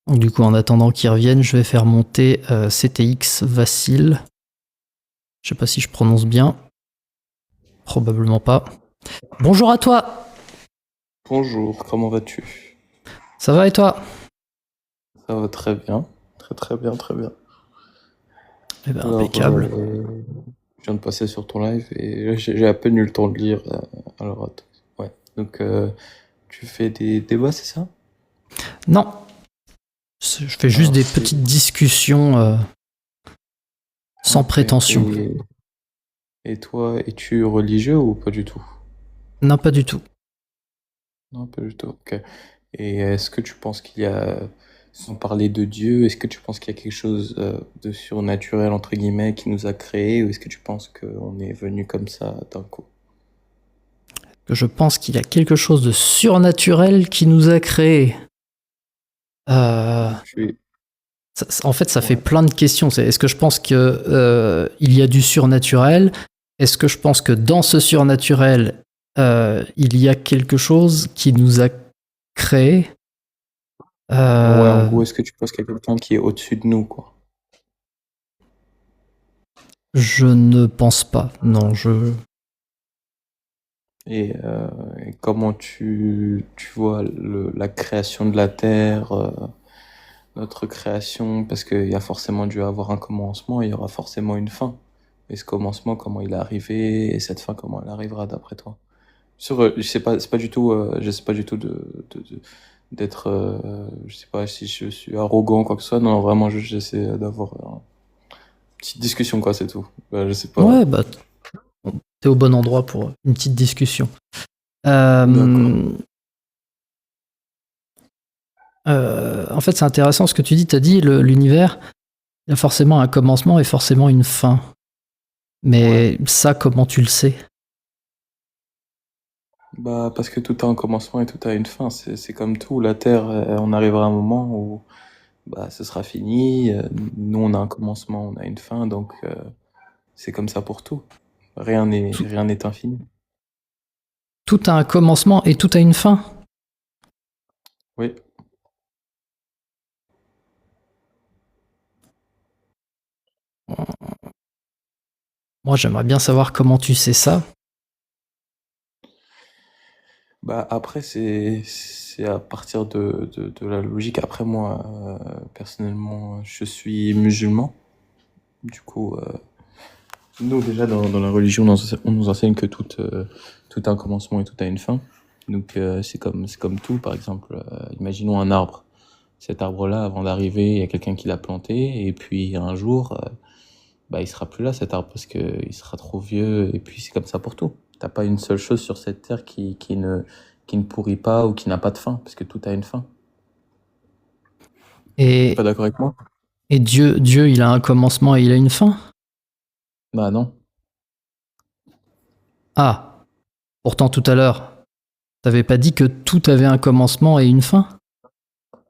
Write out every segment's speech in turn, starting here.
Du coup, en attendant qu'ils reviennent, je vais faire monter CTX Vassil. Je sais pas si je prononce bien. Probablement pas. Bonjour à toi. Bonjour, comment vas-tu? Ça va et toi? Ça va très bien, très très bien, très bien. Eh ben, Alors, impeccable. je viens de passer sur ton live et j'ai à peine eu le temps de lire. Alors, attends. Ouais. Donc, tu fais des débats, c'est ça? Non, je fais juste Alors, des c'est. petites discussions sans Ok. prétention. Et toi, es-tu religieux ou pas du tout? Non, pas du tout. Non, pas du tout. Ok. Et est-ce que tu penses qu'il y a, sans parler de Dieu, est-ce que tu penses qu'il y a quelque chose de surnaturel, entre guillemets, qui nous a créés, ou est-ce que tu penses qu'on est venu comme ça d'un coup? Je pense qu'il y a quelque chose de surnaturel qui nous a créés. Euh, Donc, tu es. En fait, ça fait Ouais. plein de questions. Est-ce que je pense que il y a du surnaturel? Est-ce que je pense que dans ce surnaturel, il y a quelque chose qui nous a créés? Ouais, en Euh, gros, est-ce que tu penses qu'il y a quelqu'un qui est au-dessus de nous, quoi? je ne pense pas. Non, je. Et comment tu vois la création de la Terre, notre création, parce qu'il y a forcément dû avoir un commencement, il y aura forcément une fin. Et ce commencement, comment il est arrivé, et cette fin, comment elle arrivera d'après toi? Je sais pas, c'est pas du tout, je sais pas du tout d'être, je sais pas si je suis arrogant, quoi que ce soit. Non, vraiment, j'essaie d'avoir une petite discussion, quoi, c'est tout. Je sais pas. Ouais, bah, t'es au bon endroit pour une petite discussion. D'accord. Euh, En fait, c'est intéressant ce que tu dis. T'as dit l'univers, il y a forcément un commencement et forcément une fin. Ouais. Mais ça, comment tu le sais? Bah, parce que tout a un commencement et tout a une fin. C'est comme tout. La Terre, on arrivera à un moment où bah, ce sera fini. Nous, on a un commencement, on a une fin. Donc, c'est comme ça pour tout. Tout, Rien n'est infini. tout a un commencement et tout a une fin. Oui. Moi, j'aimerais bien savoir comment tu sais ça. Bah, après, c'est à partir de la logique. Après, moi, personnellement, je suis musulman. Du coup, nous, déjà, dans la religion, on nous enseigne que tout a un commencement et tout a une fin. Donc, c'est comme tout. Par exemple, imaginons un arbre. Cet arbre-là, avant d'arriver, il y a quelqu'un qui l'a planté, et puis un jour, bah, il sera plus là, cet arbre, parce qu'il sera trop vieux, et puis c'est comme ça pour tout. T'as pas une seule chose sur cette terre qui ne pourrit pas ou qui n'a pas de fin, parce que tout a une fin. T'es pas Et, d'accord avec moi? et Dieu, il a un commencement et il a une fin. Bah non. Ah, pourtant tout à l'heure, t'avais pas dit que tout avait un commencement et une fin?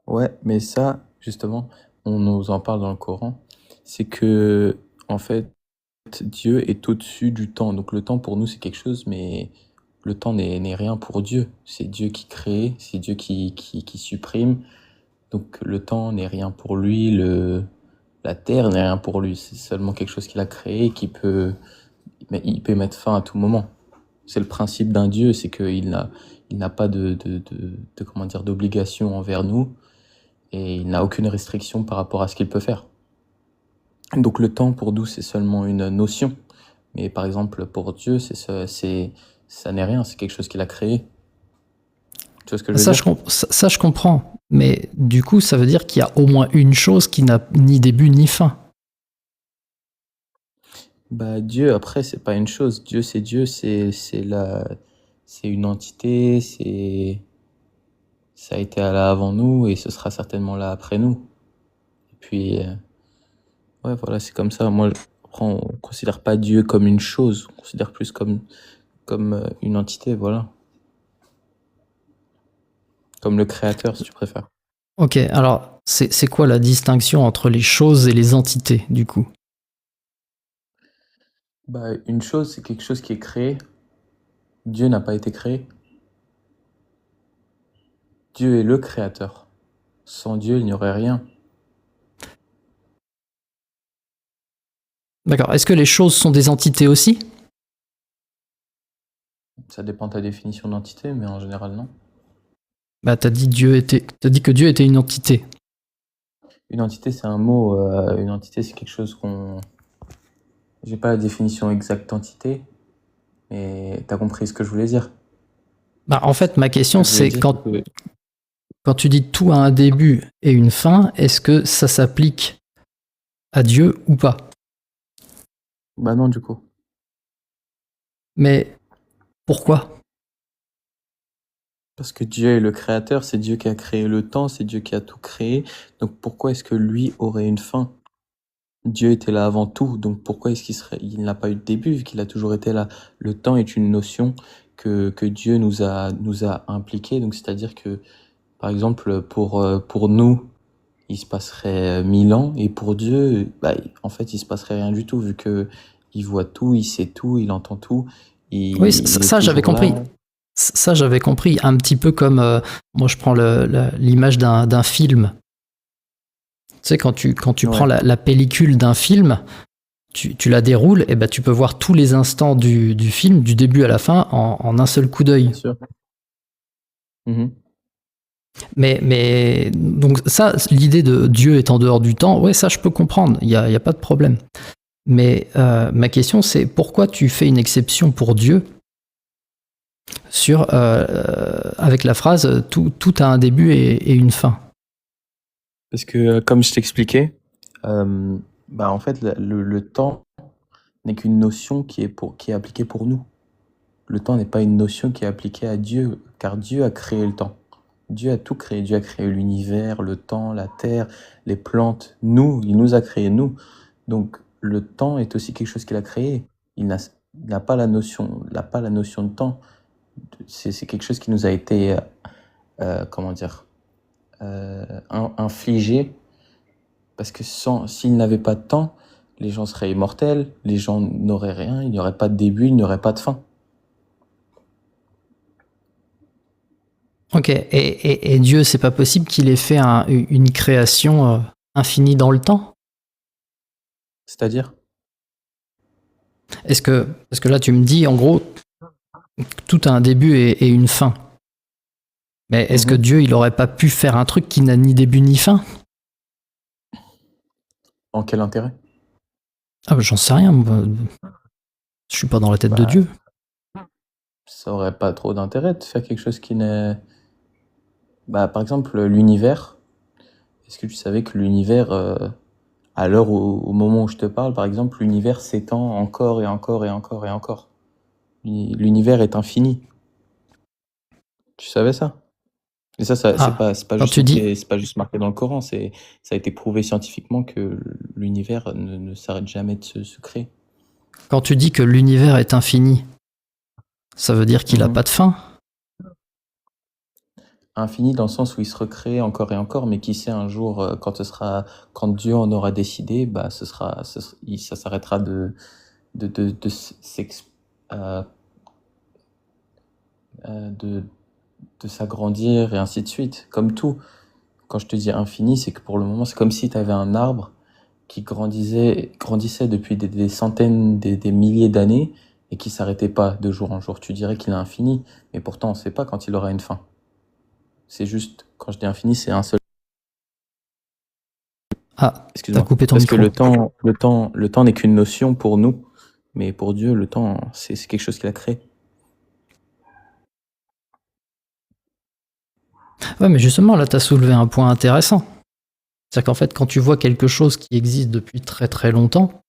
Ouais, mais ça, justement, on nous en parle dans le Coran, c'est que, en fait, Dieu est au-dessus du temps. Donc le temps pour nous, c'est quelque chose, mais le temps n'est rien pour Dieu. C'est Dieu qui crée, c'est Dieu qui supprime. Donc le temps n'est rien pour lui, la terre n'est rien pour lui. C'est seulement quelque chose qu'il a créé qui peut, mais il peut mettre fin à tout moment. C'est le principe d'un Dieu, c'est il n'a pas comment dire, d'obligation envers nous et il n'a aucune restriction par rapport à ce qu'il peut faire. Donc le temps pour nous, c'est seulement une notion. Mais par exemple, pour Dieu, ça n'est rien, c'est quelque chose qu'il a créé. Tu vois ce que je veux Ça, dire? ça, je comprends. Mais du coup, ça veut dire qu'il y a au moins une chose qui n'a ni début ni fin. Bah, Dieu, après, c'est pas une chose. Dieu, c'est une entité, ça a été là avant nous et ce sera certainement là après nous. Et puis, ouais, voilà, c'est comme ça. Moi, après, on considère pas Dieu comme une chose, on considère plus comme une entité, voilà. Comme le créateur, si tu préfères. Ok, alors c'est quoi la distinction entre les choses et les entités, du coup? Bah, une chose, c'est quelque chose qui est créé. Dieu n'a pas été créé. Dieu est le créateur. Sans Dieu, il n'y aurait rien. D'accord. Est-ce que les choses sont des entités aussi? Ça dépend de ta définition d'entité, mais en général, non. Bah, t'as dit que Dieu était une entité. Une entité, c'est un mot. Une entité, c'est quelque chose qu'on. J'ai pas la définition exacte d'entité, mais t'as compris ce que je voulais dire. Bah, en fait, ma question, Je voulais c'est dire que. quand tu dis tout a un début et une fin, est-ce que ça s'applique à Dieu ou pas? Bah non, du coup. Mais pourquoi? Parce que Dieu est le créateur, c'est Dieu qui a créé le temps, c'est Dieu qui a tout créé. Donc pourquoi est-ce que lui aurait une fin? Dieu était là avant tout, donc pourquoi est-ce il n'a pas eu de début, vu qu'il a toujours été là? Le temps est une notion que Dieu nous a impliquée, donc c'est-à-dire que, par exemple, pour nous, il se passerait 1000 ans, et pour Dieu, bah, en fait, il se passerait rien du tout, vu que il voit tout, il sait tout, il entend tout, Oui, il est ça, j'avais toujours compris. là. Ça, j'avais compris. Un petit peu comme moi, je prends l'image d'un film. Tu sais, quand tu prends Ouais, la pellicule d'un film, tu la déroules, et ben tu peux voir tous les instants du film, du début à la fin, en un seul coup d'œil. bien sûr. Mhm. Mais donc ça, l'idée de Dieu est en dehors du temps, ouais, ça je peux comprendre, il y a pas de problème. Mais ma question c'est pourquoi tu fais une exception pour Dieu avec la phrase tout a un début et une fin. Parce que, comme je t'expliquais, bah, en fait, le temps n'est qu'une notion qui est appliquée pour nous. Le temps n'est pas une notion qui est appliquée à Dieu, car Dieu a créé le temps. Dieu a tout créé. Dieu a créé l'univers, le temps, la terre, les plantes, nous. Il nous a créé, nous. Donc, le temps est aussi quelque chose qu'il a créé. Il n'a pas la notion, il n'a pas la notion de temps. C'est quelque chose qui nous a été, comment dire, infligé. Parce que s'il n'avait pas de temps, les gens seraient immortels, les gens n'auraient rien, il n'y aurait pas de début, il n'y aurait pas de fin. Ok, et Dieu, c'est pas possible qu'il ait fait une création infinie dans le temps? C'est-à-dire? Parce que là tu me dis en gros tout a un début et une fin. Mais est-ce que Mhm. Dieu, il aurait pas pu faire un truc qui n'a ni début ni fin? En quel intérêt? Ah bah, j'en sais rien, moi. Je suis pas dans la tête de Bah, Dieu. ça aurait pas trop d'intérêt de faire quelque chose qui n'est... Bah, par exemple, l'univers. Est-ce que tu savais que l'univers, à l'heure au moment où je te parle, par exemple, l'univers s'étend encore et encore et encore et encore. L'univers est infini. Tu savais ça? Et ça, Ah, c'est pas quand juste tu dis, marqué, c'est pas juste marqué dans le Coran, ça a été prouvé scientifiquement que l'univers ne s'arrête jamais de se créer. quand tu dis que l'univers est infini, ça veut dire qu'il a Mhm. pas de fin? Infini dans le sens où il se recrée encore et encore, mais qui sait un jour, quand Dieu en aura décidé, bah, ça s'arrêtera de euh, euh, de, de s'agrandir et ainsi de suite. Comme tout. Quand je te dis infini, c'est que pour le moment, c'est comme si tu avais un arbre qui grandissait depuis des centaines, des milliers d'années et qui s'arrêtait pas de jour en jour. Tu dirais qu'il est infini, mais pourtant on ne sait pas quand il aura une fin. C'est juste, quand je dis infini, c'est un seul. Ah, t'as Excuse-moi. coupé ton Parce que micro. le temps n'est qu'une notion pour nous, mais pour Dieu, le temps, c'est quelque chose qu'il a créé. Ouais, mais justement, là, t'as soulevé un point intéressant. C'est-à-dire qu'en fait, quand tu vois quelque chose qui existe depuis très très longtemps,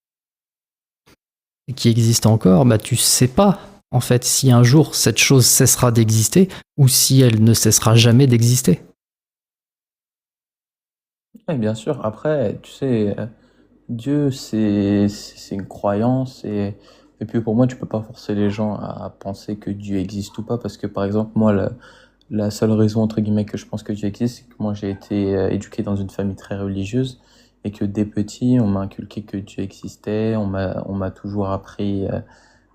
et qui existe encore, bah tu sais pas, en fait, si un jour cette chose cessera d'exister, ou si elle ne cessera jamais d'exister. Ouais, bien sûr. Après, tu sais, Dieu, c'est une croyance et puis pour moi, tu peux pas forcer les gens à penser que Dieu existe ou pas parce que par exemple, moi, la seule raison entre guillemets que je pense que Dieu existe, c'est que moi j'ai été éduqué dans une famille très religieuse et que dès petit, on m'a inculqué que Dieu existait, on m'a toujours appris,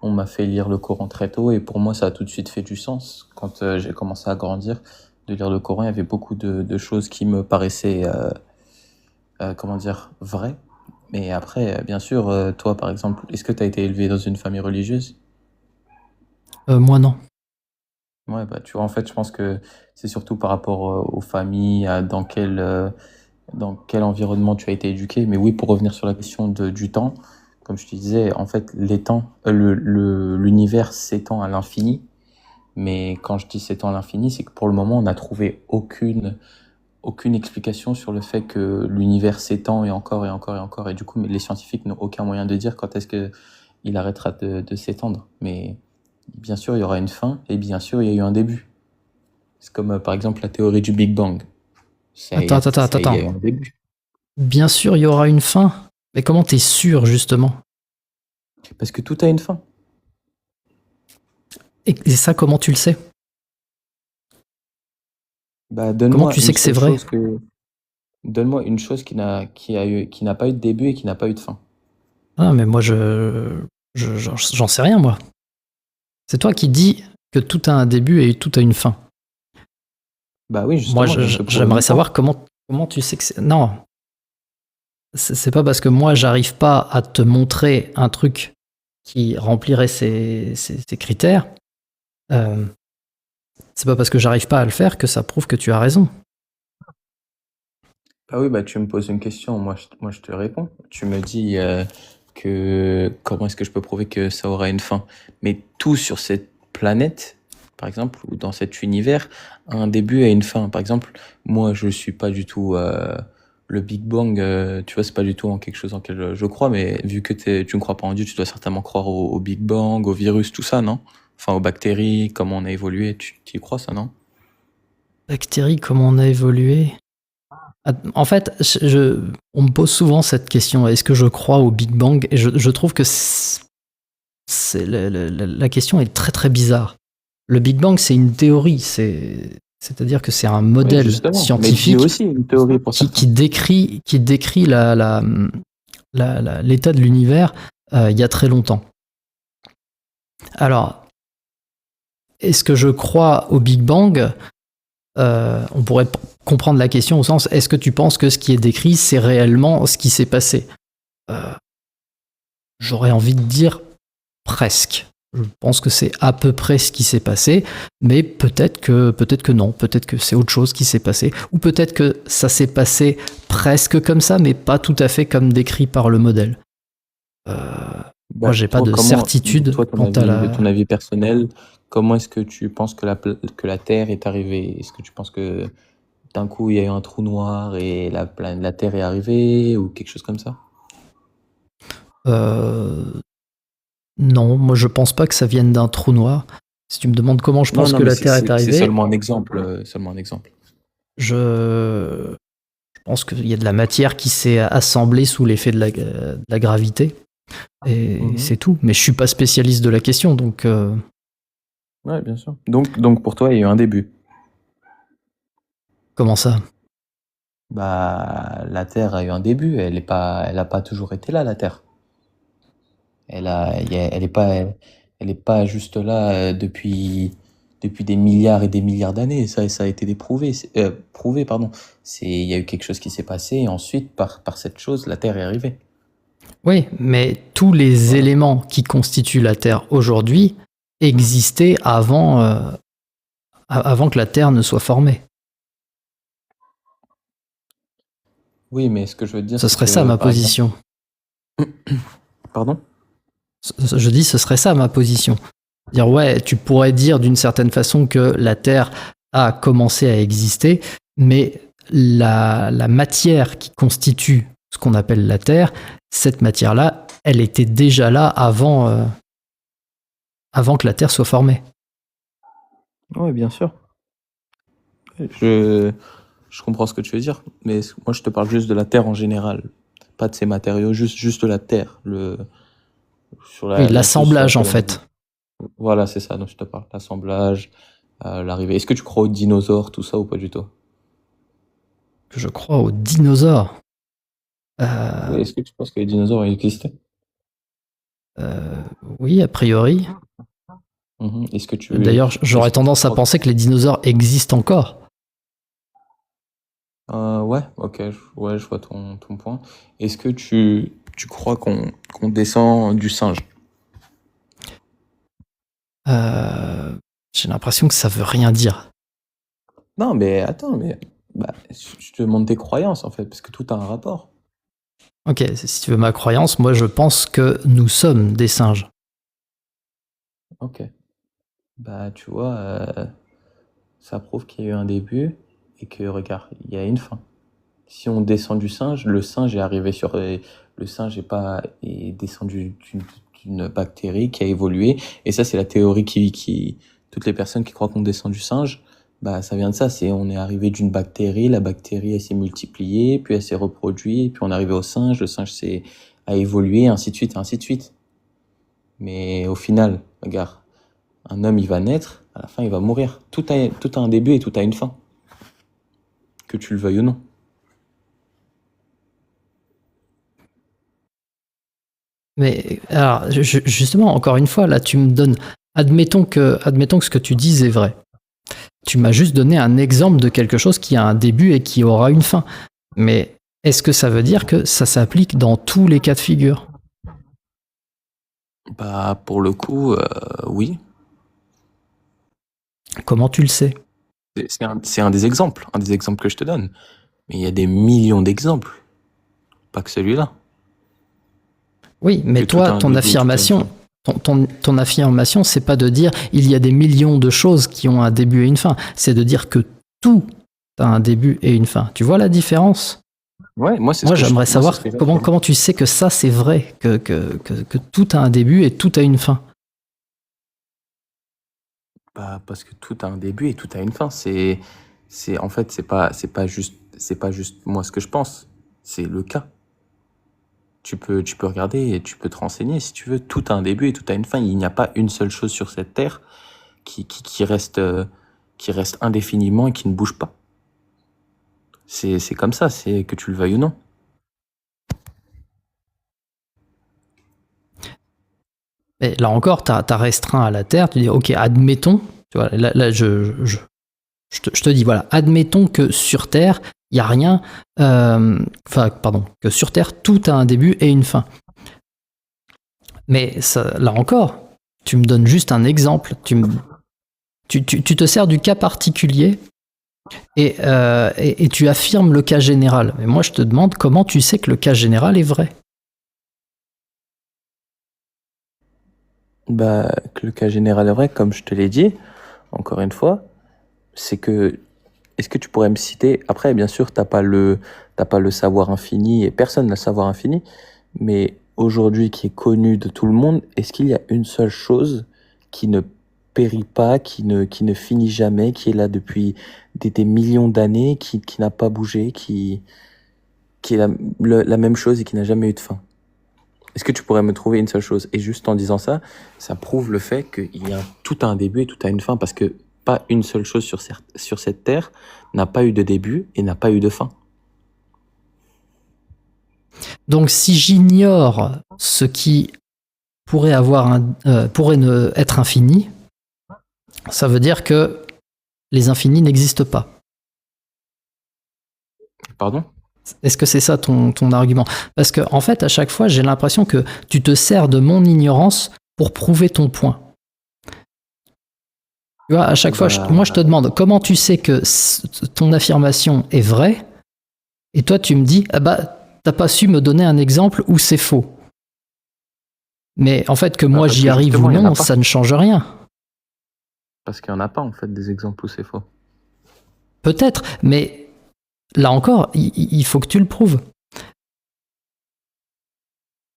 on m'a fait lire le Coran très tôt et pour moi, ça a tout de suite fait du sens quand j'ai commencé à grandir. de lire le Coran, il y avait beaucoup de choses qui me paraissaient, comment dire, vraies. Mais après, bien sûr, toi, par exemple, est-ce que tu as été élevé dans une famille religieuse? Moi, non. Ouais, bah, tu vois, en fait, je pense que c'est surtout par rapport aux familles, dans quel environnement tu as été éduqué. Mais oui, pour revenir sur la question du temps, comme je te disais, en fait, l'univers s'étend à l'infini. Mais quand je dis s'étend à l'infini, c'est que pour le moment, on n'a trouvé aucune explication sur le fait que l'univers s'étend et encore et encore et encore. Et du coup, les scientifiques n'ont aucun moyen de dire quand est-ce que il arrêtera de s'étendre. Mais bien sûr, il y aura une fin et bien sûr, il y a eu un début. C'est comme par exemple la théorie du Big Bang. Attends, attends, attends, Il y a attends. eu un début. Bien sûr, il y aura une fin. Mais comment t'es sûr, justement? Parce que tout a une fin. Et ça, comment tu le sais? Bah, Comment tu sais que c'est vrai? donne-moi une chose qui n'a pas eu de début et qui n'a pas eu de fin. Ah, mais moi, j'en sais rien, moi. C'est toi qui dis que tout a un début et tout a une fin. Bah oui, Moi, justement, je viens de te prouver j'aimerais mon point. savoir comment tu sais que c'est. Non, c'est pas parce que moi, j'arrive pas à te montrer un truc qui remplirait ces critères. euh, c'est pas parce que j'arrive pas à le faire que ça prouve que tu as raison. Ah oui, bah tu me poses une question, moi je te réponds. Tu me dis que comment est-ce que je peux prouver que ça aura une fin? Mais tout sur cette planète, par exemple, ou dans cet univers, a un début et une fin. Par exemple, moi je suis pas du tout le Big Bang, tu vois, c'est pas du tout en quelque chose en lequel je crois, mais vu que tu ne crois pas en Dieu, tu dois certainement croire au Big Bang, au virus, tout ça, non? Enfin, aux bactéries, comment on a évolué, tu y crois ça, non? Bactéries, comment on a évolué? En fait, on me pose souvent cette question, est-ce que je crois au Big Bang? Et je trouve que la question est très très bizarre. Le Big Bang, c'est une théorie, c'est-à-dire que c'est un Oui, modèle justement. Mais Dieu scientifique aussi, une théorie pour certains. qui décrit l'état de l'univers il y a très longtemps. Alors, est-ce que je crois au Big Bang? On pourrait comprendre la question au sens, est-ce que tu penses que ce qui est décrit, c'est réellement ce qui s'est passé? J'aurais envie de dire presque. Je pense que c'est à peu près ce qui s'est passé, mais peut-être que non, peut-être que c'est autre chose qui s'est passé, ou peut-être que ça s'est passé presque comme ça, mais pas tout à fait comme décrit par le modèle. Moi, Bah, j'ai pas toi, de certitude toi, quant à de la. ton avis personnel, comment est-ce que tu penses que que la Terre est arrivée? Est-ce que tu penses que d'un coup, il y a eu un trou noir et la Terre est arrivée ou quelque chose comme ça? Euh, non, moi je pense pas que ça vienne d'un trou noir. Si tu me demandes comment je Non, pense non, que mais la Terre est c'est arrivée, seulement un exemple, seulement un exemple. je pense qu'il y a de la matière qui s'est assemblée sous l'effet de la gravité. Et Mhm. c'est tout. Mais je suis pas spécialiste de la question, donc Ouais, bien sûr. Donc pour toi, il y a eu un début. comment ça? Bah, la Terre a eu un début. Elle a pas toujours été là, la Terre. Elle est pas juste là depuis des milliards et des milliards d'années. Ça a été prouvé, prouvé, pardon. Il y a eu quelque chose qui s'est passé et ensuite, par cette chose, la Terre est arrivée. Oui, mais tous les Voilà. éléments qui constituent la Terre aujourd'hui existaient avant que la Terre ne soit formée. Oui, mais ce que je veux te dire, Ce c'est serait ça que, ma par exemple, position. pardon? Je dis ce serait ça ma position. Dire ouais, tu pourrais dire d'une certaine façon que la Terre a commencé à exister, mais la matière qui constitue ce qu'on appelle la Terre, cette matière-là, elle était déjà là avant que la Terre soit formée. Oui, bien sûr. Je, je comprends ce que tu veux dire, mais moi, je te parle juste de la Terre en général, pas de ses matériaux, juste de la Terre, Oui, la chose sur l'assemblage en laquelle on existe. fait. Voilà, c'est ça dont je te parle. L'assemblage, l'arrivée. Est-ce que tu crois aux dinosaures, tout ça, ou pas du tout? Que je crois aux dinosaures. Euh, Oui, est-ce que tu penses que les dinosaures existaient? euh, oui, a priori. Mhm. D'ailleurs, j'aurais Est-ce que tu tendance à penses... penser que les dinosaures existent encore. Ouais, ok, ouais, je vois ton point. Est-ce que tu crois qu'on descend du singe? Euh, j'ai l'impression que ça veut rien dire. Non, mais attends, mais bah, je te demande tes croyances en fait, parce que tout a un rapport. Ok, si tu veux ma croyance, moi je pense que nous sommes des singes. Ok. Bah, tu vois, ça prouve qu'il y a eu un début et que, regarde, il y a une fin. Si on descend du singe, le singe est arrivé sur. Le singe est descendu d'une bactérie qui a évolué. Et ça, c'est la théorie qui. Toutes les personnes qui croient qu'on descend du singe, bah, ça vient de ça. On est arrivé d'une bactérie, la bactérie, elle s'est multipliée, puis elle s'est reproduite, puis on est arrivé au singe, le singe a évolué, ainsi de suite, ainsi de suite. Mais au final, regarde, un homme, il va naître, à la fin, il va mourir. Tout a un début et tout a une fin. Que tu le veuilles ou non. Mais alors, justement, encore une fois, là, tu me donnes. Admettons que ce que tu dis est vrai. Tu m'as juste donné un exemple de quelque chose qui a un début et qui aura une fin. Mais est-ce que ça veut dire que ça s'applique dans tous les cas de figure? Bah, pour le coup, oui. Comment tu le sais? C'est un des exemples que je te donne. Mais il y a des millions d'exemples, pas que celui-là. Oui, mais Que tout a toi, un ton début et tout a une affirmation, fin. ton affirmation, c'est pas de dire il y a des millions de choses qui ont un début et une fin. C'est de dire que tout a un début et une fin. Tu vois la différence? Ouais, Moi, j'aimerais moi, c'est ce savoir que j'affirme. comment tu sais que ça, c'est vrai, que tout a un début et tout a une fin. Bah, parce que tout a un début et tout a une fin. En fait, c'est pas juste moi ce que je pense. C'est le cas. Tu peux regarder et tu peux te renseigner si tu veux. Tout a un début et tout a une fin. Il n'y a pas une seule chose sur cette terre qui reste indéfiniment et qui ne bouge pas. C'est comme ça, c'est que tu le veuilles ou non. Et là encore, tu as restreint à la Terre, tu dis, ok, admettons, tu vois, là je te dis, voilà, admettons que sur Terre, il n'y a rien, pardon, que sur Terre, tout a un début et une fin. Mais ça, là encore, tu me donnes juste un exemple, tu te sers du cas particulier et tu affirmes le cas général. Mais moi, je te demande comment tu sais que le cas général est vrai. Bah, que le cas général est vrai, comme je te l'ai dit, encore une fois, c'est que, est-ce que tu pourrais me citer, après, bien sûr, t'as pas le savoir infini et personne n'a le savoir infini, mais aujourd'hui qui est connu de tout le monde, est-ce qu'il y a une seule chose qui ne périt pas, qui ne finit jamais, qui est là depuis des millions d'années, qui n'a pas bougé, qui est la même chose et qui n'a jamais eu de fin? Est-ce que tu pourrais me trouver une seule chose? Et juste en disant ça, ça prouve le fait qu'il y a tout a un début et tout a une fin, parce que pas une seule chose sur cette terre n'a pas eu de début et n'a pas eu de fin. Donc si j'ignore ce qui pourrait ne être infini, ça veut dire que les infinis n'existent pas. Pardon? Est-ce que c'est ça ton argument? Parce que en fait, à chaque fois, j'ai l'impression que tu te sers de mon ignorance pour prouver ton point. Tu vois, à chaque fois, moi je te demande comment tu sais que ton affirmation est vraie, et toi tu me dis, ah bah, t'as pas su me donner un exemple où c'est faux. Mais en fait, que moi Parce j'y que arrive ou justement, il y en a non, pas. ça ne change rien. Parce qu'il y en a pas, en fait, des exemples où c'est faux. Peut-être, mais là encore, il faut que tu le prouves.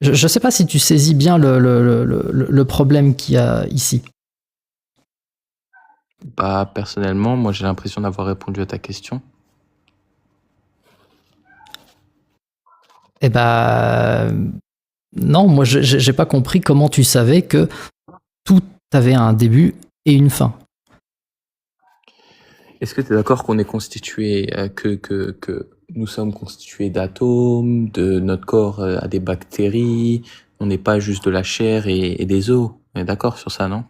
Je ne sais pas si tu saisis bien le problème qu'il y a ici. Bah, personnellement, moi, j'ai l'impression d'avoir répondu à ta question. Eh ben, non, moi, j'ai pas compris comment tu savais que tout avait un début et une fin. Est-ce que tu es d'accord qu'on est constitué, que nous sommes constitués d'atomes, de notre corps a des bactéries, on n'est pas juste de la chair et des os. On est d'accord sur ça, non?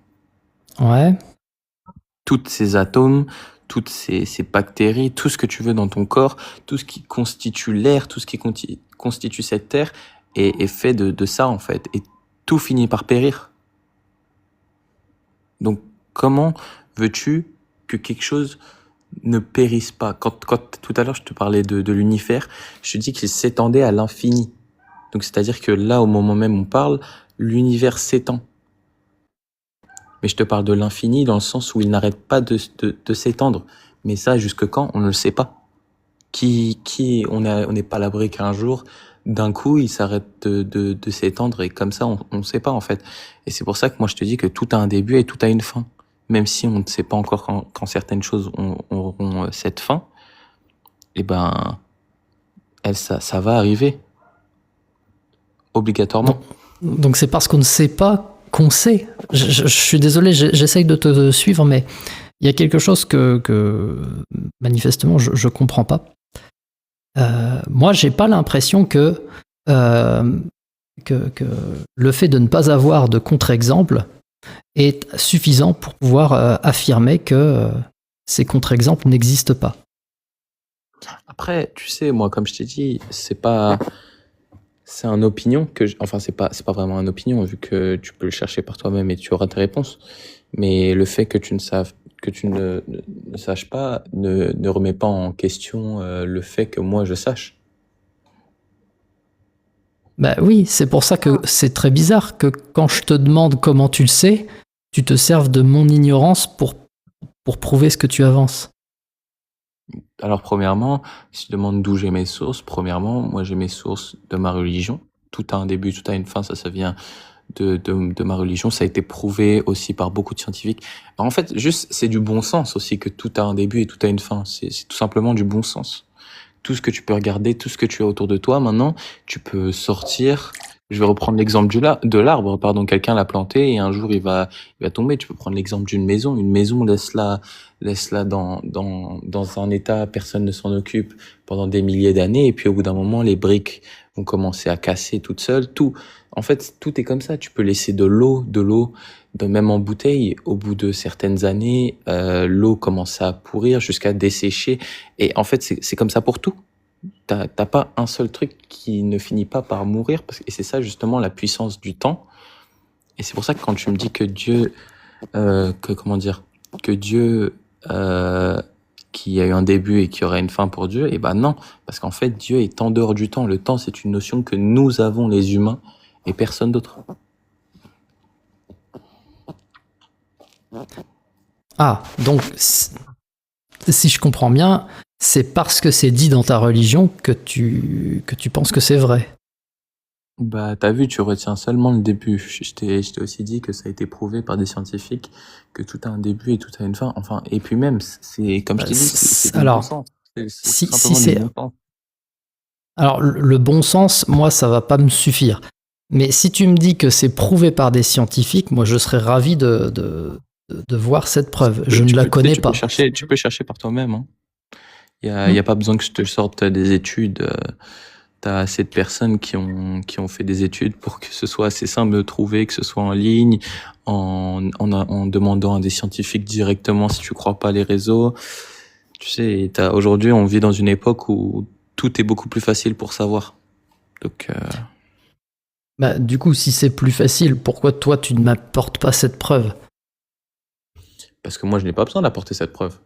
Ouais. Tous ces atomes, toutes ces bactéries, tout ce que tu veux dans ton corps, tout ce qui constitue l'air, tout ce qui constitue cette terre est fait de ça en fait. Et tout finit par périr. Donc comment veux-tu que quelque chose ne périsse pas? Quand tout à l'heure je te parlais de l'univers, je te dis qu'il s'étendait à l'infini. Donc c'est-à-dire que là, au moment même où on parle, l'univers s'étend. Mais je te parle de l'infini dans le sens où il n'arrête pas de s'étendre. Mais ça, jusque quand, on ne le sait pas. On n'est pas à l'abri qu'un jour, d'un coup, il s'arrête de s'étendre et comme ça, on ne sait pas en fait. Et c'est pour ça que moi je te dis que tout a un début et tout a une fin. Même si on ne sait pas encore quand certaines choses auront cette fin, et ben, ça va arriver. Obligatoirement. Donc c'est parce qu'on ne sait pas qu'on sait. Je suis désolé, j'essaye de te suivre, mais il y a quelque chose que manifestement je comprends pas. Moi, j'ai pas l'impression que le fait de ne pas avoir de contre-exemple est suffisant pour pouvoir affirmer que ces contre-exemples n'existent pas. Après, tu sais, moi, comme je t'ai dit, c'est une opinion enfin, c'est pas vraiment une opinion, vu que tu peux le chercher par toi-même et tu auras tes réponses. Mais le fait que tu ne saches pas ne remet pas en question le fait que moi je sache. Bah oui, c'est pour ça que c'est très bizarre que quand je te demande comment tu le sais, tu te serves de mon ignorance pour prouver ce que tu avances. Alors, premièrement, si tu demandes d'où j'ai mes sources, premièrement, moi j'ai mes sources de ma religion. Tout a un début, tout a une fin, ça vient de ma religion. Ça a été prouvé aussi par beaucoup de scientifiques. En fait, juste, c'est du bon sens aussi que tout a un début et tout a une fin. C'est tout simplement du bon sens. Tout ce que tu peux regarder, tout ce que tu as autour de toi, maintenant, tu peux sortir. Je vais reprendre l'exemple de l'arbre, pardon. Quelqu'un l'a planté et un jour il va tomber. Tu peux prendre l'exemple d'une maison. Une maison, laisse-la dans un état, personne ne s'en occupe pendant des milliers d'années. Et puis au bout d'un moment, les briques vont commencer à casser toutes seules. En fait, tout est comme ça. Tu peux laisser de l'eau, même en bouteille. Au bout de certaines années, l'eau commence à pourrir jusqu'à dessécher. Et en fait, c'est comme ça pour tout. T'as pas un seul truc qui ne finit pas par mourir, et c'est ça justement la puissance du temps. Et c'est pour ça que quand tu me dis que Dieu, que Dieu, qu'il y a eu un début et qu'il y aura une fin pour Dieu, et ben non, parce qu'en fait Dieu est en dehors du temps. Le temps, c'est une notion que nous avons les humains et personne d'autre. Ah, donc si je comprends bien, c'est parce que c'est dit dans ta religion que tu penses que c'est vrai. Bah, t'as vu, tu retiens seulement le début. Je t'ai aussi dit que ça a été prouvé par des scientifiques que tout a un début et tout a une fin. Enfin, et puis même, c'est comme je t'ai dit, c'est du bon sens. C'est tout simplement du bon sens. Alors, le bon sens, moi, ça va pas me suffire. Mais si tu me dis que c'est prouvé par des scientifiques, moi, je serais ravi de voir cette preuve. Je ne la connais pas. Tu peux chercher par toi-même. Hein. Il y a pas besoin que je te sorte des études. T'as assez de personnes qui ont fait des études pour que ce soit assez simple de trouver, que ce soit en ligne, en demandant à des scientifiques directement si tu crois pas les réseaux. Tu sais, aujourd'hui, on vit dans une époque où tout est beaucoup plus facile pour savoir. Donc, Bah, du coup, si c'est plus facile, pourquoi toi, tu ne m'apportes pas cette preuve? Parce que moi, je n'ai pas besoin d'apporter cette preuve.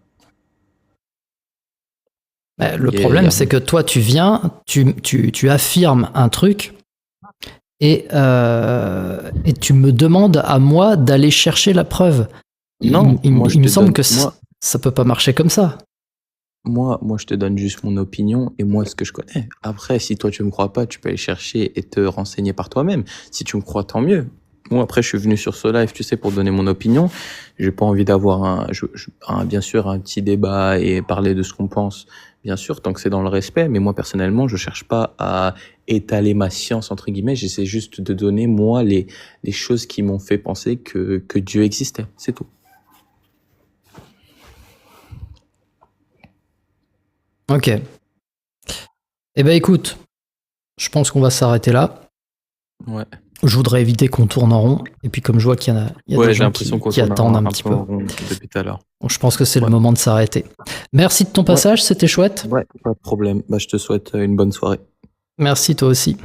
Bah, le problème, c'est que toi, tu viens, tu affirmes un truc et tu me demandes à moi d'aller chercher la preuve. Non, il me semble que ça peut pas marcher comme ça. Moi, je te donne juste mon opinion et moi ce que je connais. Après, si toi tu me crois pas, tu peux aller chercher et te renseigner par toi-même. Si tu me crois, tant mieux. Moi, après, je suis venu sur ce live, tu sais, pour donner mon opinion. J'ai pas envie d'avoir bien sûr, un petit débat et parler de ce qu'on pense. Bien sûr, tant que c'est dans le respect. Mais moi, personnellement, je cherche pas à étaler ma science, entre guillemets. J'essaie juste de donner, moi, les choses qui m'ont fait penser que Dieu existait. C'est tout. Ok. Eh ben écoute, je pense qu'on va s'arrêter là. Ouais. Je voudrais éviter qu'on tourne en rond. Et puis comme je vois qu'il y a Ouais, des j'ai gens l'impression qu'on qui tourne attendent un un petit peu peu. en rond depuis tout à l'heure. Donc, je pense que c'est le Ouais. moment de s'arrêter. Merci de ton Ouais. passage, c'était chouette. Ouais, pas de problème. Bah, je te souhaite une bonne soirée. Merci toi aussi.